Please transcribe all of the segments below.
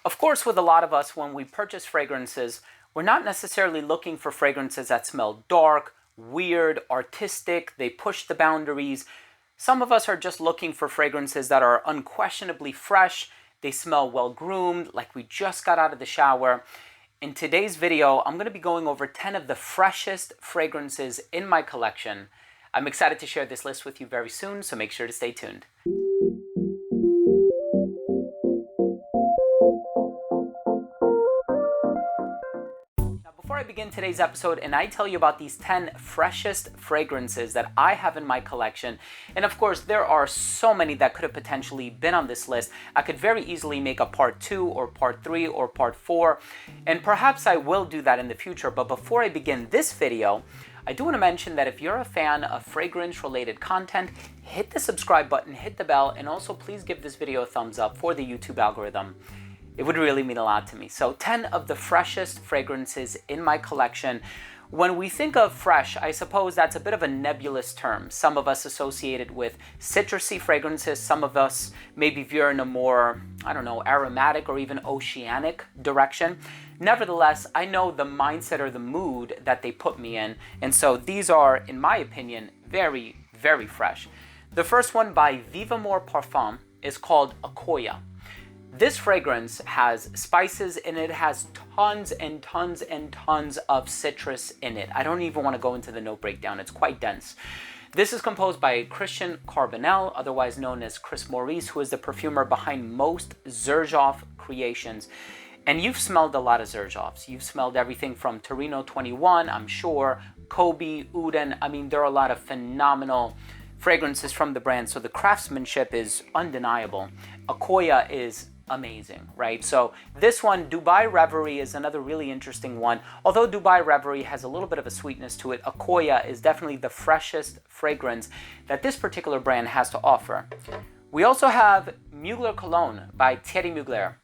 Of course, with a lot of us, when we purchase fragrances, we're not necessarily looking for fragrances that smell dark, weird, artistic, they push the boundaries. Some of us are just looking for fragrances that are unquestionably fresh, they smell well groomed, like we just got out of the shower. In today's video, I'm going to be going over 10 of the freshest fragrances in my collection. I'm excited to share this list with you very soon, so make sure to stay tuned. Before I begin today's episode and I tell you about these 10 freshest fragrances that I have in my collection, and of course there are so many that could have potentially been on this list. I could very easily make a part 2 or part 3 or part 4, and perhaps I will do that in the future. But before I begin this video, I do want to mention that if you're a fan of fragrance related content, hit the subscribe button, hit the bell, and also please give this video a thumbs up for the YouTube algorithm. It would really mean a lot to me. So 10 of the freshest fragrances in my collection. When we think of fresh, I suppose that's a bit of a nebulous term. Some of us associate it with citrusy fragrances. Some of us maybe veer in a more, aromatic or even oceanic direction. Nevertheless, I know the mindset or the mood that they put me in. And so these are, in my opinion, very, very fresh. The first one by Vivamor Parfum is called Akoya. This fragrance has spices and it has tons and tons and tons of citrus in it. I don't even want to go into the note breakdown. It's quite dense. This is composed by Christian Carbonell, otherwise known as Chris Maurice, who is the perfumer behind most Xerjoff creations. And you've smelled a lot of Xerjoffs. You've smelled everything from Torino 21, I'm sure, Kobe, Uden. I mean, there are a lot of phenomenal fragrances from the brand, so the craftsmanship is undeniable. Akoya is amazing, right? So this one, Dubai Reverie, is another really interesting one. Although Dubai Reverie has a little bit of a sweetness to it, Akoya is definitely the freshest fragrance that this particular brand has to offer. We also have Mugler Cologne by Thierry Mugler.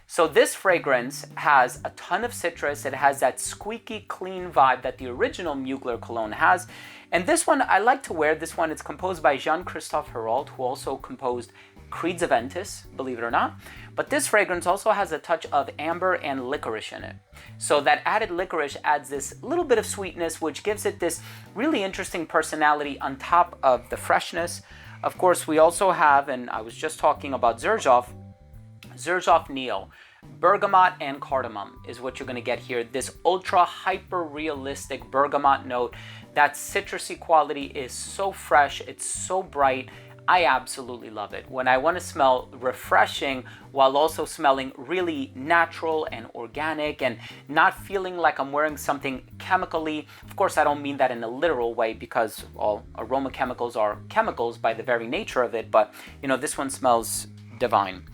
So this fragrance has a ton of citrus. It has that squeaky clean vibe that the original Mugler Cologne has. And this one, I like to wear this one. It's composed by Jean-Christophe Hérault, who also composed Creed's Aventus, believe it or not. But this fragrance also has a touch of amber and licorice in it. So that added licorice adds this little bit of sweetness, which gives it this really interesting personality on top of the freshness. Of course, we also have, and I was just talking about Xerjoff Neo. Bergamot and cardamom is what you're going to get here. This ultra hyper realistic bergamot note. That citrusy quality is so fresh, it's so bright. I absolutely love it. When I want to smell refreshing while also smelling really natural and organic and not feeling like I'm wearing something chemically. Of course, I don't mean that in a literal way because all aroma chemicals are chemicals by the very nature of it, but this one smells divine.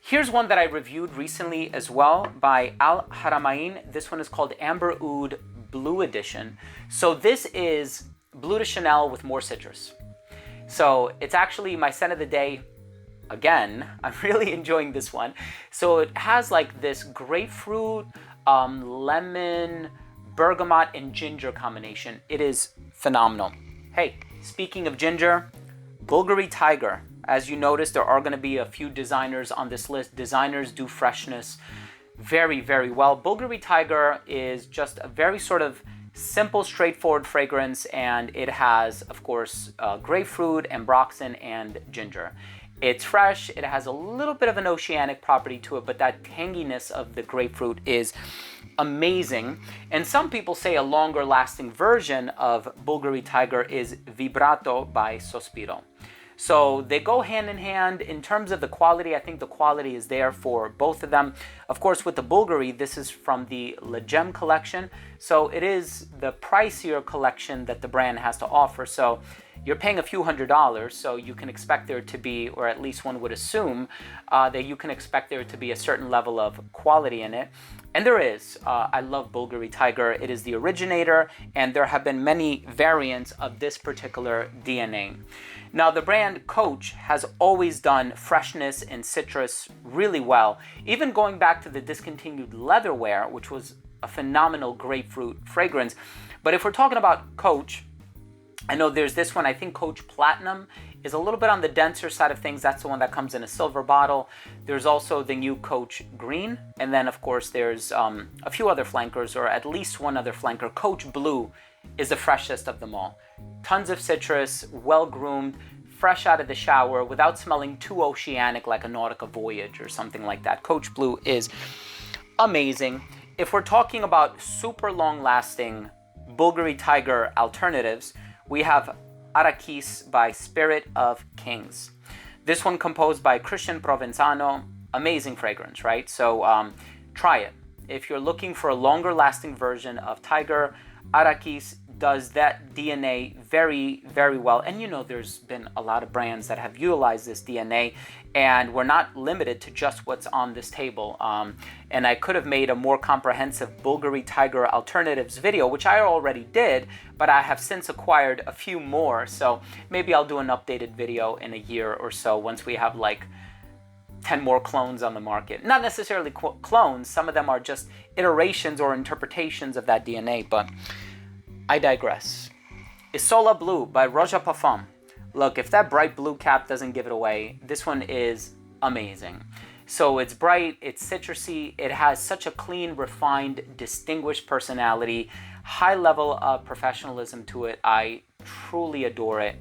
Here's one that I reviewed recently as well by Al Haramain. This one is called Amber Oud Blue Edition. So this is Bleu de Chanel with more citrus. So it's actually my scent of the day. Again, I'm really enjoying this one. So it has like this grapefruit, lemon, bergamot, and ginger combination. It is phenomenal. Hey, speaking of ginger, Bulgari Tiger. As you notice, there are going to be a few designers on this list. Designers do freshness very, very well. Bulgari Tiger is just a very sort of simple, straightforward fragrance, and it has, of course, grapefruit, ambroxan, and ginger. It's fresh. It has a little bit of an oceanic property to it, but that tanginess of the grapefruit is amazing. And some people say a longer lasting version of Bulgari Tiger is Vibrato by Sospiro. So they go hand in hand. In terms of the quality, I think the quality is there for both of them. Of course, with the Bulgari, this is from the La Gem collection. So it is the pricier collection that the brand has to offer. So you're paying a few $100s, so you can expect there to be, or at least one would assume, that you can expect there to be a certain level of quality in it. And there is. I love Bulgari Tiger. It is the originator, and there have been many variants of this particular DNA. Now, the brand Coach has always done freshness and citrus really well, even going back to the discontinued Leatherwear, which was a phenomenal grapefruit fragrance. But if we're talking about Coach, I know there's this one, I think Coach Platinum is a little bit on the denser side of things. That's the one that comes in a silver bottle. There's also the new Coach Green. And then, of course, there's a few other flankers, or at least one other flanker. Coach Blue is the freshest of them all. Tons of citrus, well-groomed, fresh out of the shower, without smelling too oceanic like a Nautica Voyage or something like that. Coach Blue is amazing. If we're talking about super long-lasting Bulgari Tiger alternatives, we have Arakis by Spirit of Kings. This one composed by Christian Provenzano. Amazing fragrance, right? So try it. If you're looking for a longer lasting version of Tiger, Arakis does that DNA very, very well. And you know, there's been a lot of brands that have utilized this DNA, and we're not limited to just what's on this table. And I could have made a more comprehensive Bulgari Tiger alternatives video, which I already did, but I have since acquired a few more. So maybe I'll do an updated video in a year or so once we have like 10 more clones on the market. Not necessarily clones, some of them are just iterations or interpretations of that DNA, but I digress. Isola Blue by Roja Parfum. Look, if that bright blue cap doesn't give it away, this one is amazing. So it's bright, it's citrusy, it has such a clean, refined, distinguished personality, high level of professionalism to it. I truly adore it.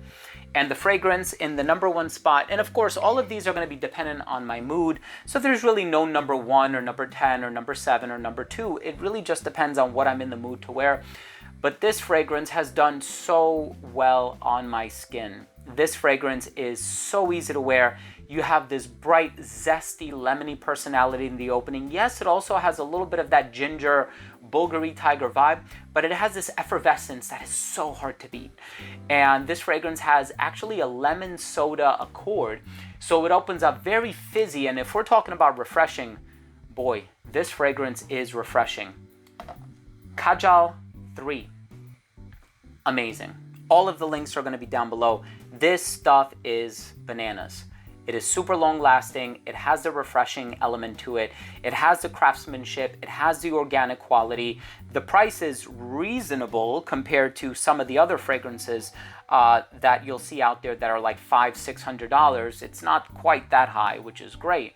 And the fragrance in the #1 spot, and of course all of these are going to be dependent on my mood, so there's really no #1 or #10 or #7 or #2. It really just depends on what I'm in the mood to wear. But this fragrance has done so well on my skin. This fragrance is so easy to wear. You have this bright, zesty, lemony personality in the opening. Yes, it also has a little bit of that ginger Bulgari Tiger vibe, but it has this effervescence that is so hard to beat. And this fragrance has actually a lemon soda accord, so it opens up very fizzy. And if we're talking about refreshing, boy, this fragrance is refreshing. Kajal 3. Amazing. All of the links are going to be down below. This stuff is bananas. It is super long lasting. It has the refreshing element to it. It has the craftsmanship. It has the organic quality. The price is reasonable compared to some of the other fragrances that you'll see out there that are like $500-600. It's not quite that high, which is great.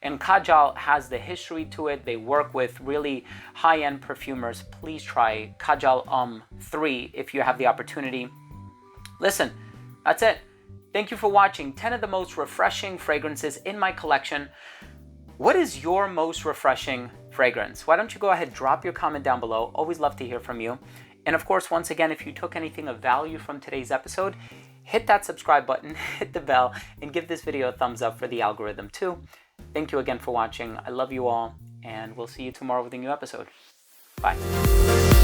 And Kajal has the history to it. They work with really high-end perfumers. Please try Kajal 3 if you have the opportunity. Listen, that's it. Thank you for watching 10 of the most refreshing fragrances in my collection. What is your most refreshing fragrance? Why don't you go ahead, drop your comment down below. Always love to hear from you. And of course, once again, if you took anything of value from today's episode, hit that subscribe button, hit the bell, and give this video a thumbs up for the algorithm too. Thank you again for watching. I love you all, and we'll see you tomorrow with a new episode. Bye.